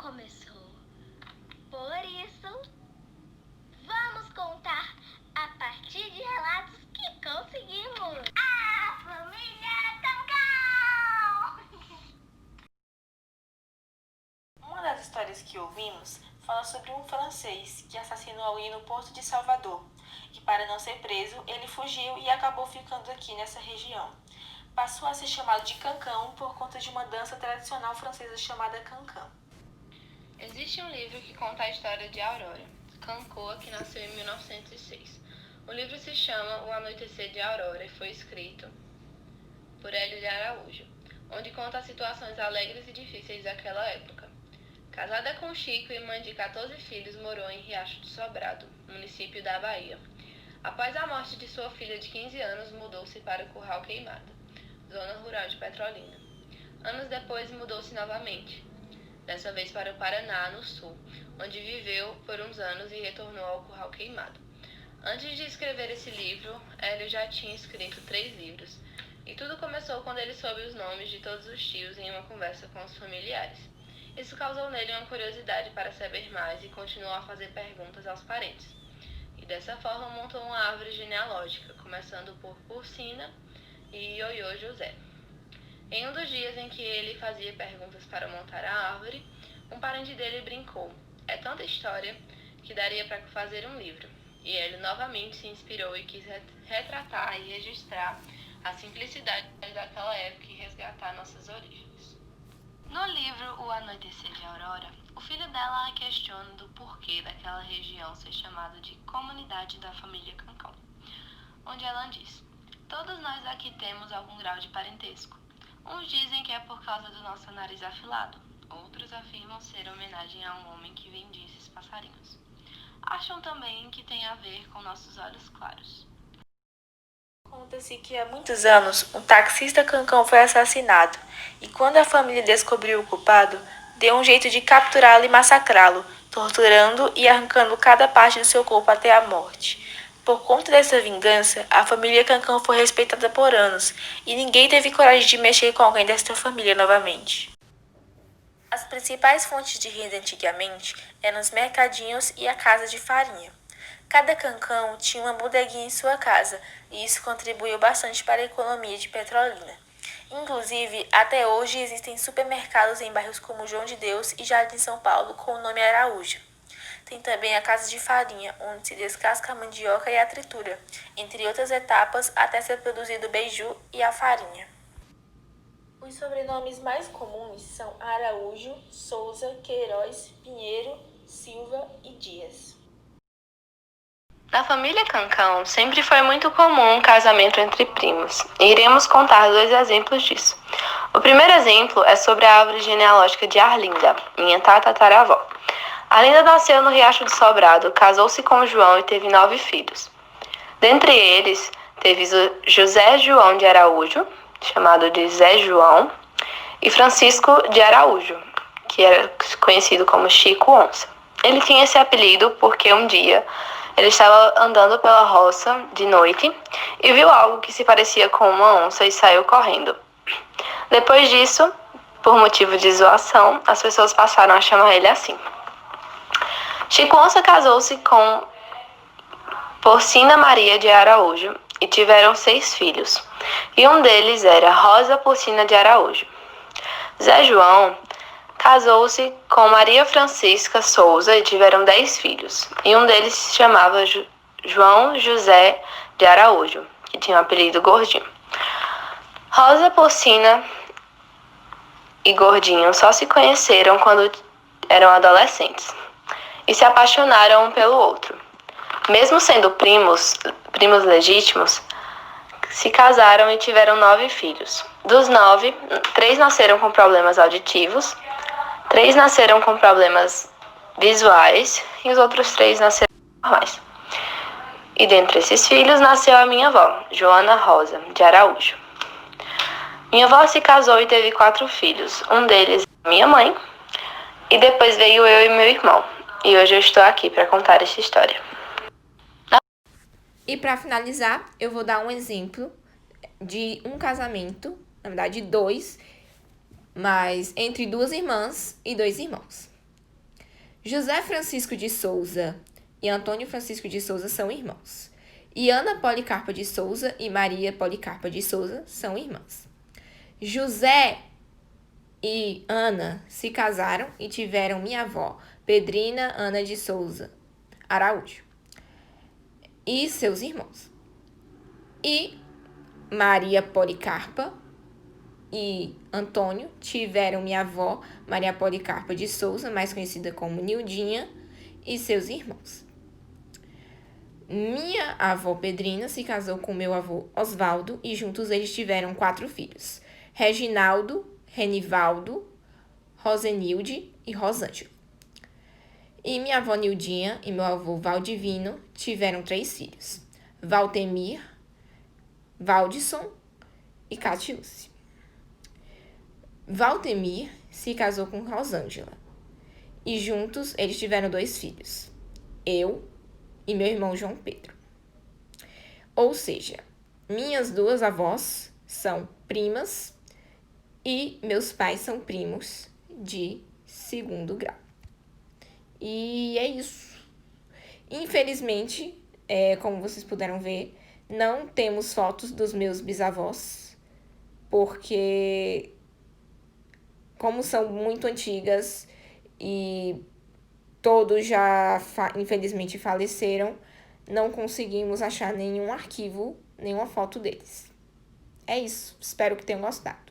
começou. Por isso, vamos contar a partir de relatos que conseguimos. A família Cangão! Uma das histórias que ouvimos fala sobre um francês que assassinou alguém no porto de Salvador. E para não ser preso, ele fugiu e acabou ficando aqui nessa região. Passou a ser chamado de Cancão por conta de uma dança tradicional francesa chamada cancan. Existe um livro que conta a história de Aurora Cancoa, que nasceu em 1906. O livro se chama O Anoitecer de Aurora e foi escrito por Hélio de Araújo, onde conta as situações alegres e difíceis daquela época. Casada com Chico e mãe de 14 filhos, morou em Riacho do Sobrado, município da Bahia. Após a morte de sua filha de 15 anos, mudou-se para o Curral Queimada, zona rural de Petrolina. Anos depois, mudou-se novamente, dessa vez para o Paraná, no sul, onde viveu por uns anos e retornou ao Curral Queimado. Antes de escrever esse livro, Hélio já tinha escrito 3 livros, e tudo começou quando ele soube os nomes de todos os tios em uma conversa com os familiares. Isso causou nele uma curiosidade para saber mais e continuou a fazer perguntas aos parentes. E dessa forma montou uma árvore genealógica, começando por Porcina e Ioiô José. Em um dos dias em que ele fazia perguntas para montar a árvore, um parente dele brincou: "É tanta história que daria para fazer um livro." E ele novamente se inspirou e quis retratar e registrar a simplicidade daquela época e resgatar nossas origens. No livro O Anoitecer de Aurora, o filho dela a questiona do porquê daquela região ser chamada de Comunidade da Família Cancão, onde ela diz: "Todos nós aqui temos algum grau de parentesco. Uns dizem que é por causa do nosso nariz afilado, outros afirmam ser homenagem a um homem que vendia esses passarinhos. Acham também que tem a ver com nossos olhos claros." Conta-se que há muitos anos um taxista cancão foi assassinado e quando a família descobriu o culpado, deu um jeito de capturá-lo e massacrá-lo, torturando e arrancando cada parte do seu corpo até a morte. Por conta dessa vingança, a família Cancão foi respeitada por anos e ninguém teve coragem de mexer com alguém desta família novamente. As principais fontes de renda antigamente eram os mercadinhos e a casa de farinha. Cada cancão tinha uma bodeguinha em sua casa, e isso contribuiu bastante para a economia de Petrolina. Inclusive, até hoje existem supermercados em bairros como João de Deus e Jardim São Paulo com o nome Araújo. Tem também a casa de farinha, onde se descasca a mandioca e a tritura, entre outras etapas até ser produzido o beiju e a farinha. Os sobrenomes mais comuns são Araújo, Souza, Queiroz, Pinheiro, Silva e Dias. Na família Cancão, sempre foi muito comum um casamento entre primos, e iremos contar 2 exemplos disso. O primeiro exemplo é sobre a árvore genealógica de Arlinda, minha tataravó. Arlinda nasceu no Riacho do Sobrado, casou-se com João e teve 9 filhos. Dentre eles, teve José João de Araújo, chamado de Zé João, e Francisco de Araújo, que era conhecido como Chico Onça. Ele tinha esse apelido porque um dia ele estava andando pela roça de noite e viu algo que se parecia com uma onça e saiu correndo. Depois disso, por motivo de zoação, as pessoas passaram a chamar ele assim. Chico Onça casou-se com Porcina Maria de Araújo e tiveram 6 filhos, e um deles era Rosa Porcina de Araújo. Zé João casou-se com Maria Francisca Souza e tiveram 10 filhos, e um deles se chamava João José de Araújo, que tinha o apelido Gordinho. Rosa Porcina e Gordinho só se conheceram quando eram adolescentes, e se apaixonaram um pelo outro. Mesmo sendo primos legítimos, se casaram e tiveram 9 filhos. Dos 9, 3 nasceram com problemas auditivos, 3 nasceram com problemas visuais e os outros 3 nasceram normais. E dentre esses filhos nasceu a minha avó, Joana Rosa de Araújo. Minha avó se casou e teve 4 filhos. Um deles é minha mãe, e depois veio eu e meu irmão. E hoje eu estou aqui para contar essa história. E para finalizar, eu vou dar um exemplo de um casamento, na verdade 2, mas entre 2 irmãs e 2 irmãos. José Francisco de Souza e Antônio Francisco de Souza são irmãos. E Ana Policarpa de Souza e Maria Policarpa de Souza são irmãs. José e Ana se casaram e tiveram minha avó, Pedrina Ana de Souza Araújo, e seus irmãos. E Maria Policarpa e Antônio tiveram minha avó, Maria Policarpa de Souza, mais conhecida como Nildinha, e seus irmãos. Minha avó Pedrina se casou com meu avô Osvaldo e juntos eles tiveram 4 filhos: Reginaldo, Renivaldo, Rosenilde e Rosângela. E minha avó Nildinha e meu avô Valdivino tiveram 3 filhos: Valtemir, Valdisson e Catiúce. Valtemir se casou com Rosângela e juntos eles tiveram 2 filhos, eu e meu irmão João Pedro. Ou seja, minhas 2 avós são primas e meus pais são primos de 2º grau. E é isso. Infelizmente, como vocês puderam ver, não temos fotos dos meus bisavós, porque como são muito antigas e todos já infelizmente faleceram, não conseguimos achar nenhum arquivo, nenhuma foto deles. É isso. Espero que tenham gostado.